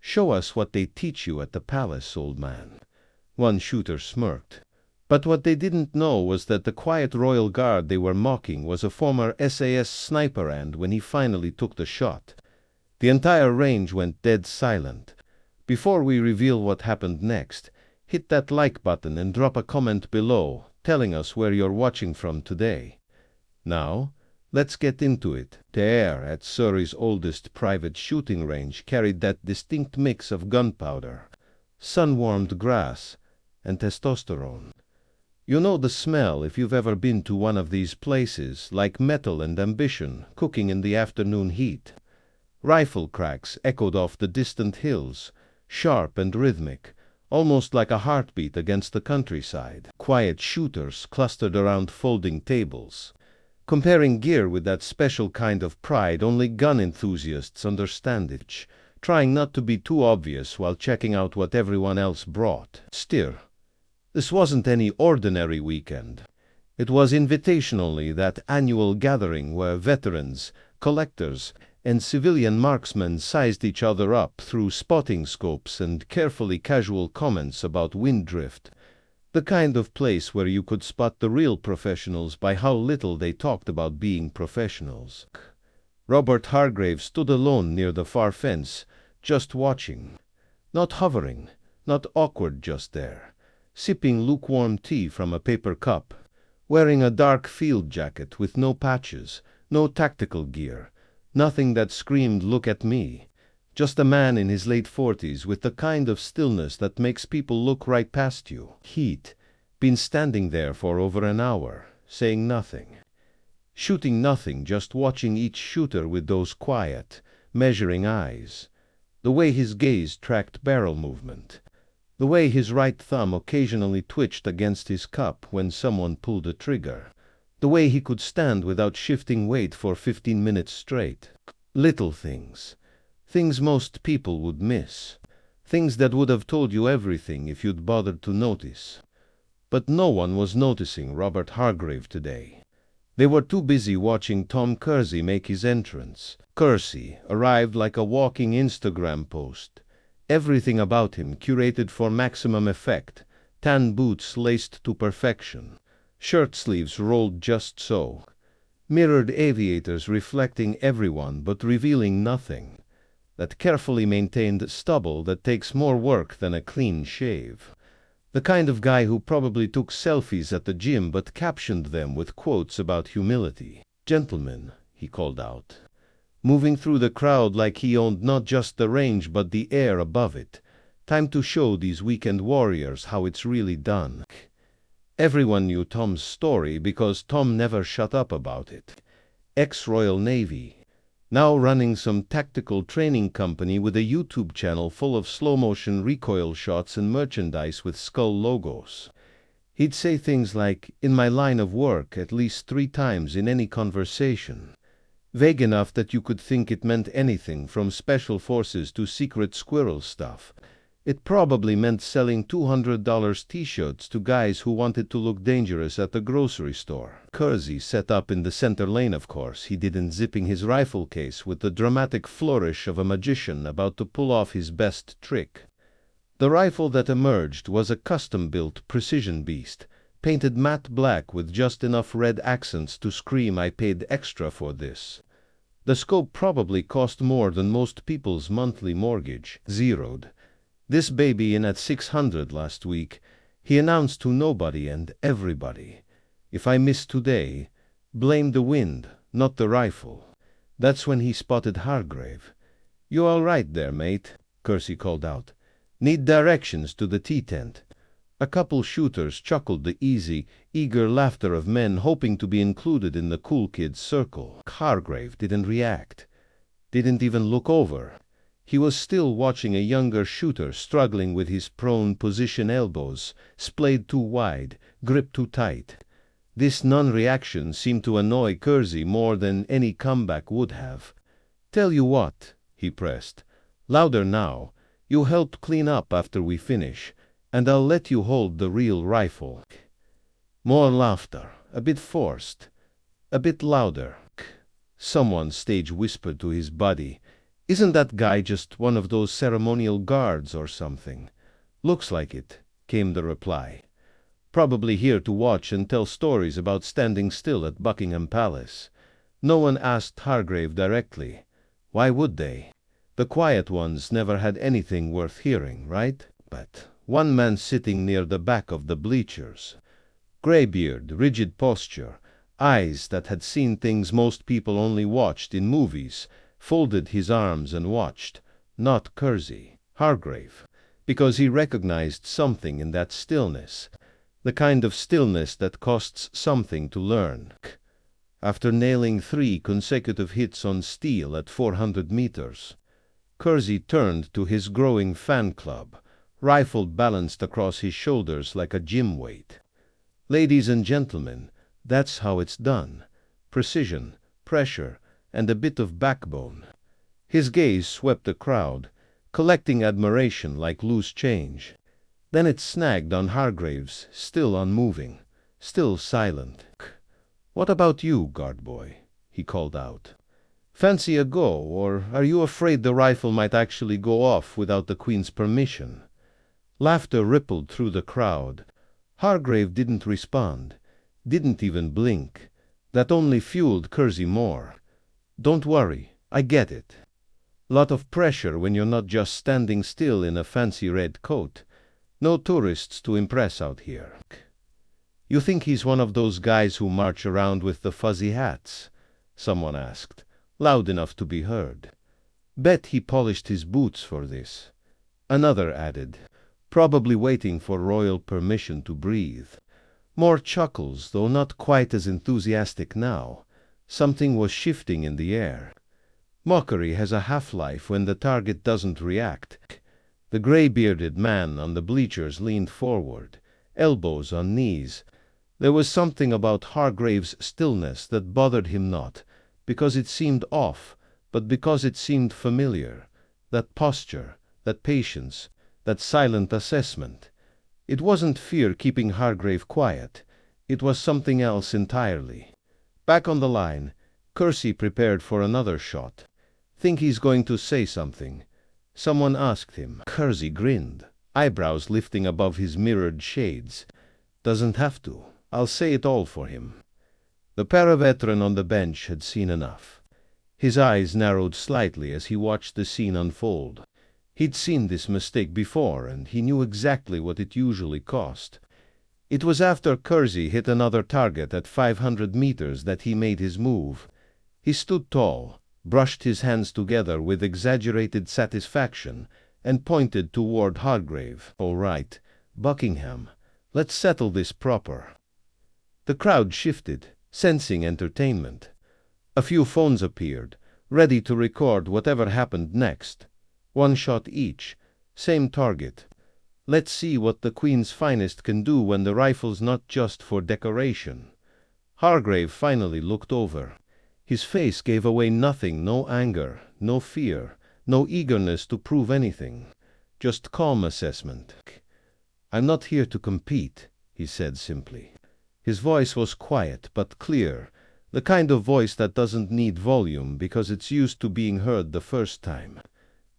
"Show us what they teach you at the palace, old man." One shooter smirked. But what they didn't know was that the quiet royal guard they were mocking was a former SAS sniper, and when he finally took the shot, the entire range went dead silent. Before we reveal what happened next, hit that like button and drop a comment below, telling us where you're watching from today. Now, let's get into it. The air at Surrey's oldest private shooting range carried that distinct mix of gunpowder, sun-warmed grass, and testosterone. You know the smell if you've ever been to one of these places, like metal and ambition cooking in the afternoon heat. Rifle cracks echoed off the distant hills, sharp and rhythmic, almost like a heartbeat against the countryside. Quiet shooters clustered around folding tables, comparing gear with that special kind of pride only gun enthusiasts understand it, trying not to be too obvious while checking out what everyone else brought. Still, this wasn't any ordinary weekend. It was invitation-only, that annual gathering where veterans, collectors, and civilian marksmen sized each other up through spotting scopes and carefully casual comments about wind drift. The kind of place where you could spot the real professionals by how little they talked about being professionals. Robert Hargrave stood alone near the far fence, just watching. Not hovering, not awkward, just there, sipping lukewarm tea from a paper cup, wearing a dark field jacket with no patches, no tactical gear, nothing that screamed, "Look at me." Just a man in his late 40s with the kind of stillness that makes people look right past you. He'd been standing there for over an hour, saying nothing, shooting nothing, just watching each shooter with those quiet, measuring eyes. The way his gaze tracked barrel movement, the way his right thumb occasionally twitched against his cup when someone pulled a trigger, the way he could stand without shifting weight for 15 minutes straight. Little things. Things most people would miss. Things that would have told you everything if you'd bothered to notice. But no one was noticing Robert Hargrave today. They were too busy watching Tom Kersey make his entrance. Kersey arrived like a walking Instagram post. Everything about him curated for maximum effect. Tan boots laced to perfection. Shirt sleeves rolled just so. Mirrored aviators reflecting everyone but revealing nothing. That carefully maintained stubble that takes more work than a clean shave. The kind of guy who probably took selfies at the gym but captioned them with quotes about humility. "Gentlemen," he called out, moving through the crowd like he owned not just the range but the air above it. "Time to show these weekend warriors how it's really done." Everyone knew Tom's story because Tom never shut up about it. Ex-Royal Navy, now running some tactical training company with a YouTube channel full of slow-motion recoil shots and merchandise with skull logos. He'd say things like, "in my line of work," at least 3 times in any conversation. Vague enough that you could think it meant anything from special forces to secret squirrel stuff. It probably meant selling $200 t-shirts to guys who wanted to look dangerous at the grocery store. Kersey set up in the center lane, of course. He didn't, zipping his rifle case with the dramatic flourish of a magician about to pull off his best trick. The rifle that emerged was a custom-built precision beast, painted matte black with just enough red accents to scream, "I paid extra for this." The scope probably cost more than most people's monthly mortgage. Zeroed this baby in at 600 last week. He announced to nobody and everybody, "If I miss today, blame the wind, not the rifle." That's when he spotted Hargrave. "You all right there, mate?" Kersey called out. "Need directions to the T-tent." A couple shooters chuckled, the easy, eager laughter of men hoping to be included in the cool kids' circle. Hargrave didn't react, didn't even look over. He was still watching a younger shooter struggling with his prone position, elbows splayed too wide, grip too tight. This non-reaction seemed to annoy Kersey more than any comeback would have. "Tell you what," he pressed, "louder now. You help clean up after we finish, and I'll let you hold the real rifle." More laughter, a bit forced, a bit louder. Someone stage whispered to his buddy, Isn't that guy just one of those ceremonial guards or something? Looks like it, came the reply. Probably here to watch and tell stories about standing still at Buckingham Palace. No one asked Hargrave directly. Why would they? The quiet ones never had anything worth hearing, right? But one man sitting near the back of the bleachers. Greybeard, rigid posture, eyes that had seen things most people only watched in movies, folded his arms and watched. Not Kersey, Hargrave, because he recognized something in that stillness. The kind of stillness that costs something to learn. After nailing 3 consecutive hits on steel at 400 meters, Kersey turned to his growing fan club, rifle balanced across his shoulders like a gym weight. Ladies and gentlemen, that's how it's done. Precision, pressure, and a bit of backbone. His gaze swept the crowd, collecting admiration like loose change. Then it snagged on Hargraves, still unmoving, still silent. "What about you, guard boy?" he called out. "Fancy a go, or are you afraid the rifle might actually go off without the Queen's permission?" Laughter rippled through the crowd. Hargrave didn't respond, didn't even blink. That only fueled Kersey more. "Don't worry, I get it. Lot of pressure when you're not just standing still in a fancy red coat. No tourists to impress out here." "You think he's one of those guys who march around with the fuzzy hats?" someone asked, loud enough to be heard. "Bet he polished his boots for this." Another added, "Probably waiting for royal permission to breathe." More chuckles, though not quite as enthusiastic now. Something was shifting in the air. Mockery has a half-life when the target doesn't react. The gray-bearded man on the bleachers leaned forward, elbows on knees. There was something about Hargrave's stillness that bothered him, not because it seemed off, but because it seemed familiar. That posture, that patience, that silent assessment. It wasn't fear keeping Hargrave quiet. It was something else entirely. Back on the line, Kersey prepared for another shot. "Think he's going to say something?" someone asked him. Kersey grinned, eyebrows lifting above his mirrored shades. "Doesn't have to. I'll say it all for him." The para-veteran on the bench had seen enough. His eyes narrowed slightly as he watched the scene unfold. He'd seen this mistake before, and he knew exactly what it usually cost. It was after Kersey hit another target at 500 meters that he made his move. He stood tall, brushed his hands together with exaggerated satisfaction, and pointed toward Hargrave. "All right, Buckingham, let's settle this proper." The crowd shifted, sensing entertainment. A few phones appeared, ready to record whatever happened next. 1 shot each, same target. Let's see what the Queen's finest can do when the rifle's not just for decoration. Hargrave finally looked over. His face gave away nothing, no anger, no fear, no eagerness to prove anything. Just calm assessment. "I'm not here to compete," he said simply. His voice was quiet but clear, the kind of voice that doesn't need volume because it's used to being heard the first time.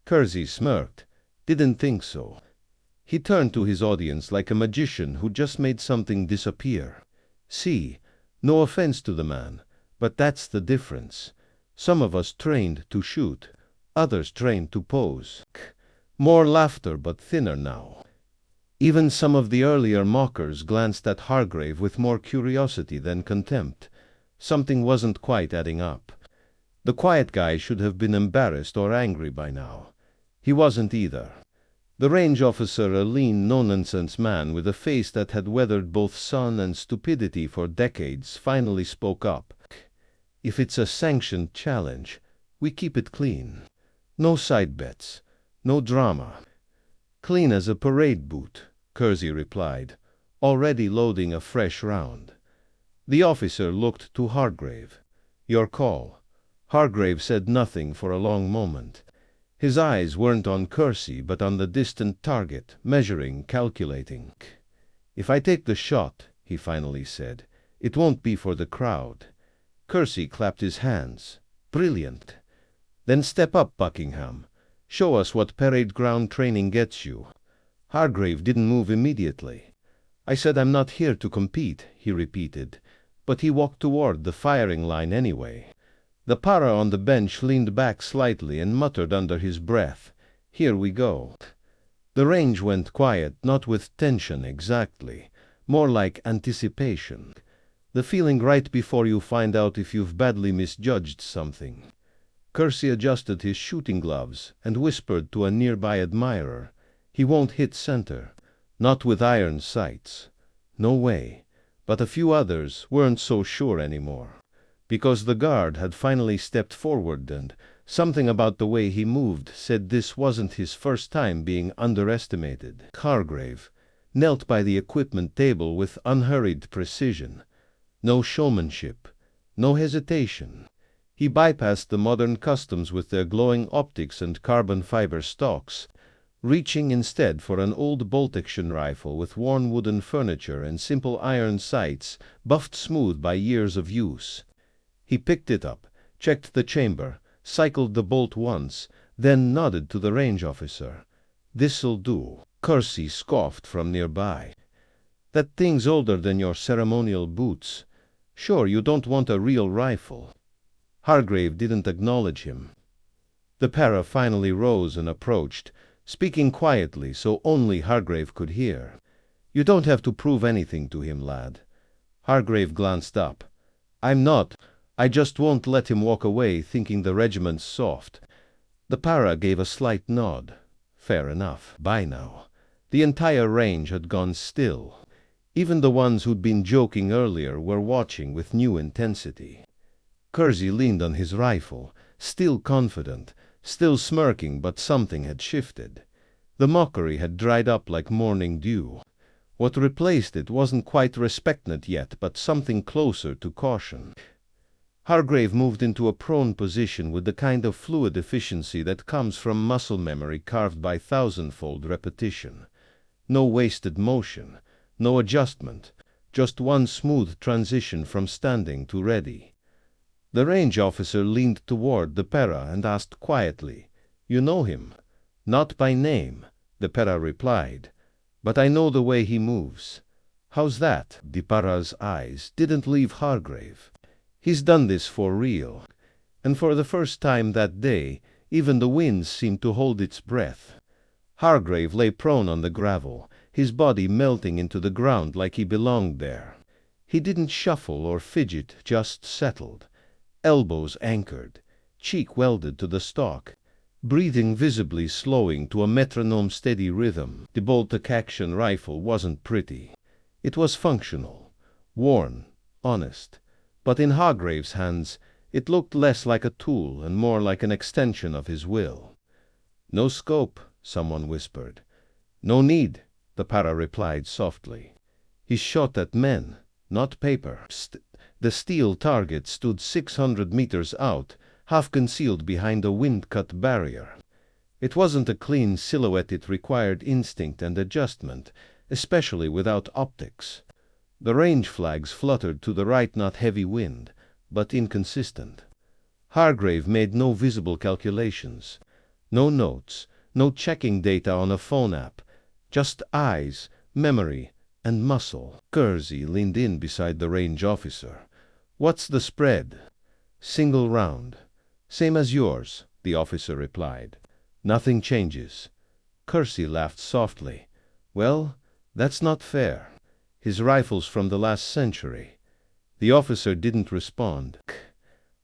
Kersey smirked. Didn't think so. He turned to his audience like a magician who just made something disappear. "See, no offense to the man, but that's the difference. Some of us trained to shoot, others trained to pose." More laughter, but thinner now. Even some of the earlier mockers glanced at Hargrave with more curiosity than contempt. Something wasn't quite adding up. The quiet guy should have been embarrassed or angry by now. He wasn't either. The range officer, a lean, no-nonsense man with a face that had weathered both sun and stupidity for decades, finally spoke up. "If it's a sanctioned challenge, we keep it clean. No side bets, no drama." "Clean as a parade boot," Kersey replied, already loading a fresh round. The officer looked to Hargrave. "Your call." Hargrave said nothing for a long moment. His eyes weren't on Kersey, but on the distant target, measuring, calculating. "If I take the shot," he finally said, "it won't be for the crowd." Kersey clapped his hands. "Brilliant." Then step up, Buckingham. Show us what parade ground training gets you. Hargrave didn't move immediately. I said I'm not here to compete, he repeated, but he walked toward the firing line anyway. The para on the bench leaned back slightly and muttered under his breath, "Here we go." The range went quiet, not with tension exactly, more like anticipation. The feeling right before you find out if you've badly misjudged something. Kersey adjusted his shooting gloves and whispered to a nearby admirer, "He won't hit center. Not with iron sights. No way." But a few others weren't so sure anymore, because the guard had finally stepped forward and something about the way he moved said this wasn't his first time being underestimated. Hargrave knelt by the equipment table with unhurried precision. No showmanship, no hesitation. He bypassed the modern customs with their glowing optics and carbon fiber stocks, reaching instead for an old bolt-action rifle with worn wooden furniture and simple iron sights buffed smooth by years of use. He picked it up, checked the chamber, cycled the bolt once, then nodded to the range officer. "This'll do." Kersey scoffed from nearby. "That thing's older than your ceremonial boots. Sure, you don't want a real rifle." Hargrave didn't acknowledge him. The para finally rose and approached, speaking quietly so only Hargrave could hear. "You don't have to prove anything to him, lad." Hargrave glanced up. I just won't let him walk away thinking the regiment's soft." The para gave a slight nod. Fair enough. By now, the entire range had gone still. Even the ones who'd been joking earlier were watching with new intensity. Kersey leaned on his rifle, still confident, still smirking, but something had shifted. The mockery had dried up like morning dew. What replaced it wasn't quite respectnet yet, but something closer to caution. Hargrave moved into a prone position with the kind of fluid efficiency that comes from muscle memory carved by thousandfold repetition. No wasted motion, no adjustment, just one smooth transition from standing to ready. The range officer leaned toward the para and asked quietly, "You know him?" "Not by name," the para replied, "but I know the way he moves." "How's that?" The para's eyes didn't leave Hargrave. "He's done this for real." And for the first time that day, even the wind seemed to hold its breath. Hargrave lay prone on the gravel, his body melting into the ground like he belonged there. He didn't shuffle or fidget, just settled. Elbows anchored, cheek welded to the stock, breathing visibly slowing to a metronome-steady rhythm. The bolt-action rifle wasn't pretty. It was functional, worn, honest. But in Hargrave's hands, it looked less like a tool and more like an extension of his will. "No scope," someone whispered. "No need," the para replied softly. "He shot at men, not paper." The steel target stood 600 meters out, half concealed behind a wind-cut barrier. It wasn't a clean silhouette. It required instinct and adjustment, especially without optics. The range flags fluttered to the right, not heavy wind, but inconsistent. Hargrave made no visible calculations. No notes, no checking data on a phone app. Just eyes, memory, and muscle. Kersey leaned in beside the range officer. "What's the spread?" "Single round. Same as yours," the officer replied. "Nothing changes." Kersey laughed softly. "Well, that's not fair. His rifle's from the last century." The officer didn't respond.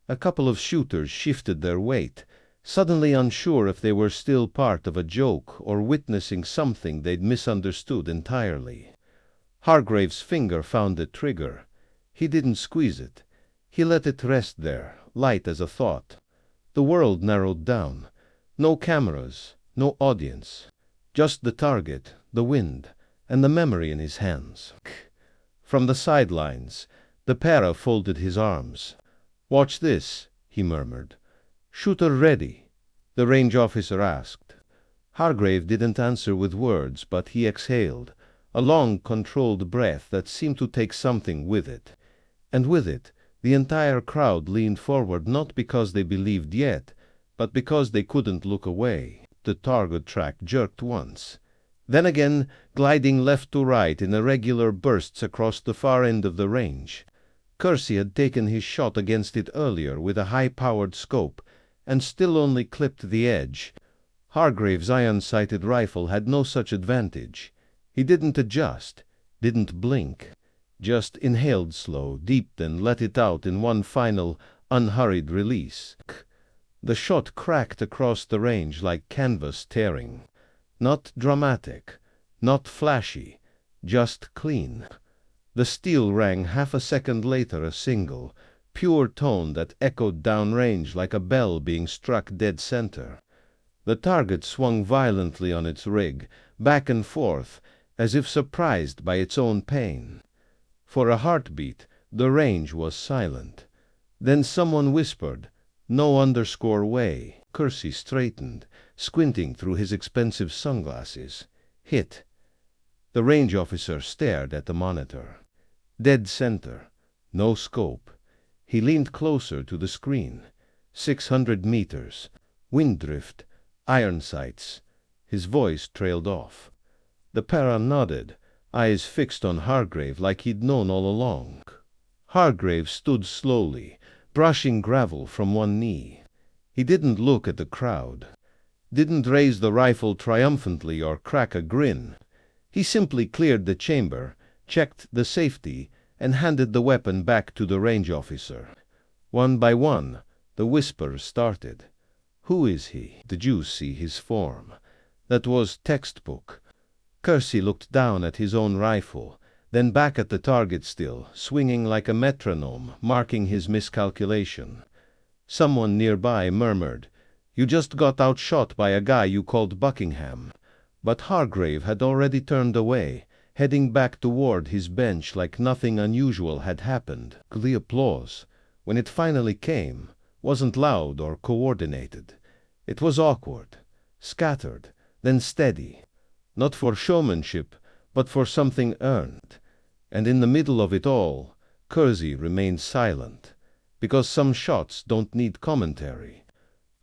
A couple of shooters shifted their weight, suddenly unsure if they were still part of a joke or witnessing something they'd misunderstood entirely. Hargrave's finger found the trigger. He didn't squeeze it. He let it rest there, light as a thought. The world narrowed down. No cameras, no audience. Just the target, the wind, and the memory in his hands. From the sidelines, the para folded his arms. "Watch this," he murmured. "Shooter ready?" the range officer asked. Hargrave didn't answer with words, but he exhaled, a long, controlled breath that seemed to take something with it. And with it, the entire crowd leaned forward, not because they believed yet, but because they couldn't look away. The target track jerked once, then again gliding left to right in irregular bursts across the far end of the range. Kersey had taken his shot against it earlier with a high-powered scope, and still only clipped the edge. Hargrave's iron-sighted rifle had no such advantage. He didn't adjust, didn't blink, just inhaled slow, deep, then let it out in one final, unhurried release. The shot cracked across the range like canvas tearing. Not dramatic, not flashy, just clean. The steel rang half a second later a single, pure tone that echoed downrange like a bell being struck dead center. The target swung violently on its rig, back and forth, as if surprised by its own pain. For a heartbeat, the range was silent. Then someone whispered, "No underscore way." Kersey straightened, squinting through his expensive sunglasses. Hit. The range officer stared at the monitor. Dead center. No scope. He leaned closer to the screen. 600 meters. Wind drift. Iron sights. His voice trailed off. The para nodded, eyes fixed on Hargrave like he'd known all along. Hargrave stood slowly, brushing gravel from one knee. He didn't look at the crowd, didn't raise the rifle triumphantly or crack a grin. He simply cleared the chamber, checked the safety, and handed the weapon back to the range officer. One by one, the whispers started. "Who is he? Did you see his form?" That was textbook. Kersey looked down at his own rifle, then back at the target still, swinging like a metronome, marking his miscalculation. Someone nearby murmured, "You just got outshot by a guy you called Buckingham." But Hargrave had already turned away, heading back toward his bench like nothing unusual had happened. The applause, when it finally came, wasn't loud or coordinated. It was awkward, scattered, then steady, not for showmanship, but for something earned. And in the middle of it all, Kersey remained silent, because some shots don't need commentary.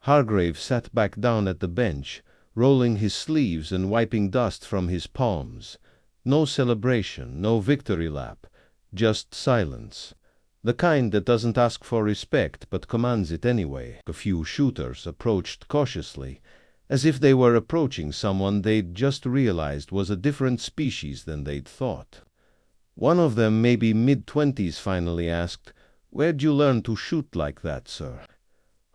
Hargrave sat back down at the bench, rolling his sleeves and wiping dust from his palms. No celebration, no victory lap, just silence. The kind that doesn't ask for respect but commands it anyway. A few shooters approached cautiously, as if they were approaching someone they'd just realized was a different species than they'd thought. One of them, maybe mid-20s, finally asked, "Where'd you learn to shoot like that, sir?"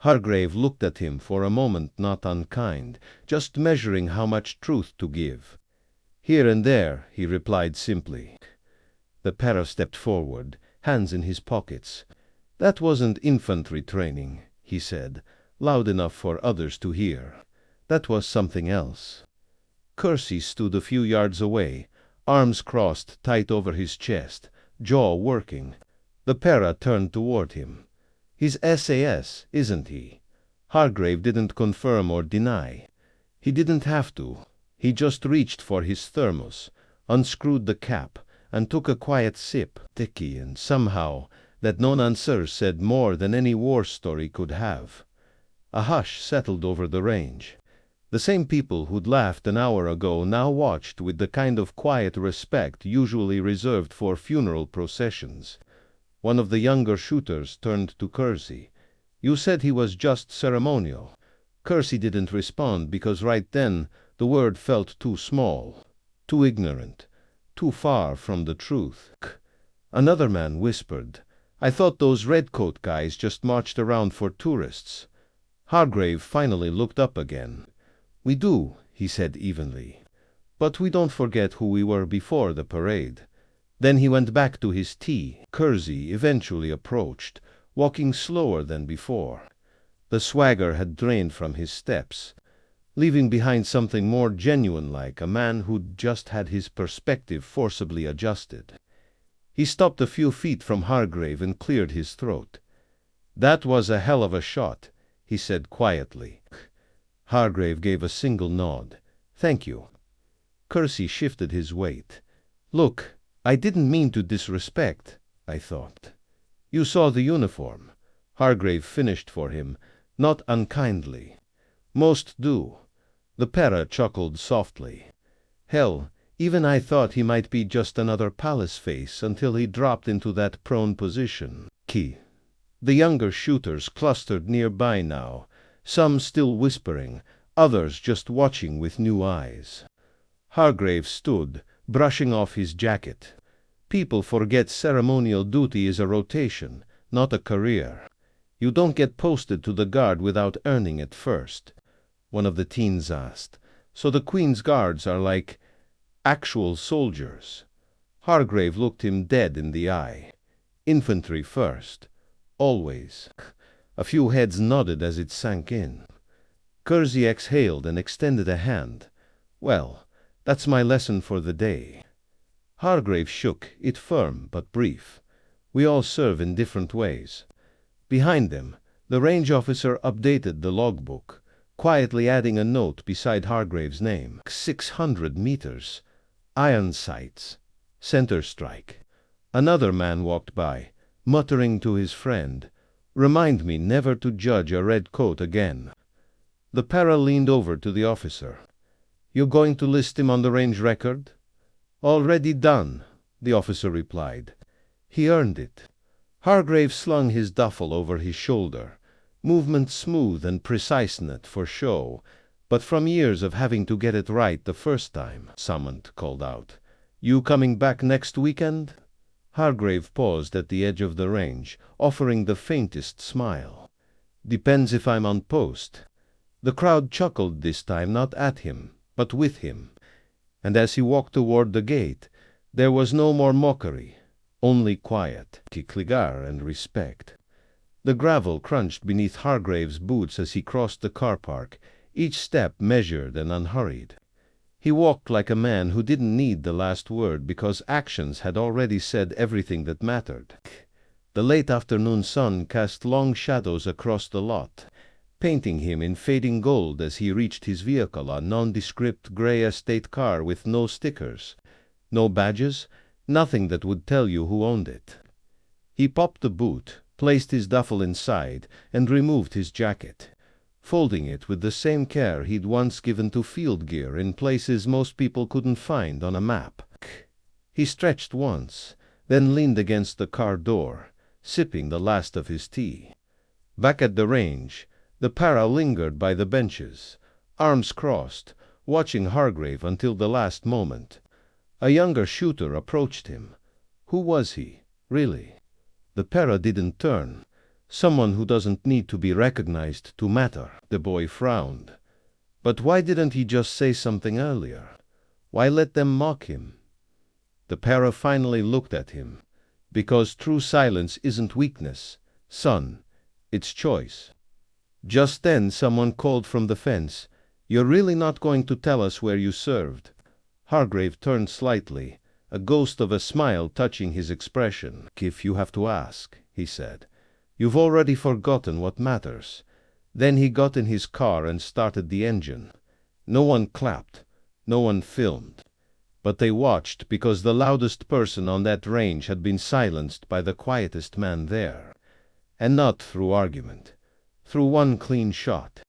Hargrave looked at him for a moment, not unkind, just measuring how much truth to give. "Here and there," he replied simply. The para stepped forward, hands in his pockets. "That wasn't infantry training," he said, loud enough for others to hear. "That was something else." Kersey stood a few yards away, arms crossed tight over his chest, jaw working. The para turned toward him. "He's SAS, isn't he?" Hargrave didn't confirm or deny. He didn't have to. He just reached for his thermos, unscrewed the cap, and took a quiet sip, sticky, and somehow that non-answer said more than any war story could have. A hush settled over the range. The same people who'd laughed an hour ago now watched with the kind of quiet respect usually reserved for funeral processions. One of the younger shooters turned to Kersey. "You said he was just ceremonial." Kersey didn't respond because right then the word felt too small, too ignorant, too far from the truth. Another man whispered, "I thought those redcoat guys just marched around for tourists." Hargrave finally looked up again. "We do," he said evenly. "But we don't forget who we were before the parade." Then he went back to his tea. Kersey eventually approached, walking slower than before. The swagger had drained from his steps, leaving behind something more genuine, like a man who'd just had his perspective forcibly adjusted. He stopped a few feet from Hargrave and cleared his throat. "That was a hell of a shot," he said quietly. Hargrave gave a single nod. "Thank you." Kersey shifted his weight. "Look, I didn't mean to disrespect, I thought." "You saw the uniform." Hargrave finished for him, not unkindly. Most do. The para chuckled softly. Hell, even I thought he might be just another palace face until he dropped into that prone position. Key. The younger shooters clustered nearby now, some still whispering, others just watching with new eyes. Hargrave stood, brushing off his jacket. People forget ceremonial duty is a rotation, not a career. You don't get posted to the guard without earning it first, one of the teens asked. So the Queen's guards are like actual soldiers. Hargrave looked him dead in the eye. Infantry first. Always. A few heads nodded as it sank in. Kersey exhaled and extended a hand. Well, that's my lesson for the day. Hargrave shook, it firm but brief. We all serve in different ways. Behind them, the range officer updated the logbook, quietly adding a note beside Hargrave's name. 600 meters. Iron sights. Center strike. Another man walked by, muttering to his friend, "Remind me never to judge a red coat again." The para leaned over to the officer. "You going to list him on the range record?" "Already done," the officer replied. "He earned it." Hargrave slung his duffel over his shoulder, movement smooth and precise in it for show, but from years of having to get it right the first time. Summoned called out, "You coming back next weekend?" Hargrave paused at the edge of the range, offering the faintest smile. "Depends if I'm on post." The crowd chuckled this time, not at him, but with him. And as he walked toward the gate, there was no more mockery, only quiet, kikligar and respect. The gravel crunched beneath Hargrave's boots as he crossed the car park, each step measured and unhurried. He walked like a man who didn't need the last word because actions had already said everything that mattered. The late afternoon sun cast long shadows across the lot, painting him in fading gold as he reached his vehicle, a nondescript gray estate car with no stickers, no badges, nothing that would tell you who owned it. He popped the boot, placed his duffel inside, and removed his jacket, folding it with the same care he'd once given to field gear in places most people couldn't find on a map. He stretched once, then leaned against the car door, sipping the last of his tea. Back at the range, the para lingered by the benches, arms crossed, watching Hargrave until the last moment. A younger shooter approached him. Who was he, really? The para didn't turn. Someone who doesn't need to be recognized to matter, the boy frowned. But why didn't he just say something earlier? Why let them mock him? The para finally looked at him. Because true silence isn't weakness, son, it's choice. Just then someone called from the fence, "You're really not going to tell us where you served?" Hargrave turned slightly, a ghost of a smile touching his expression. "If you have to ask," he said. "You've already forgotten what matters." Then he got in his car and started the engine. No one clapped, no one filmed. But they watched because the loudest person on that range had been silenced by the quietest man there. And not through argument. Through one clean shot.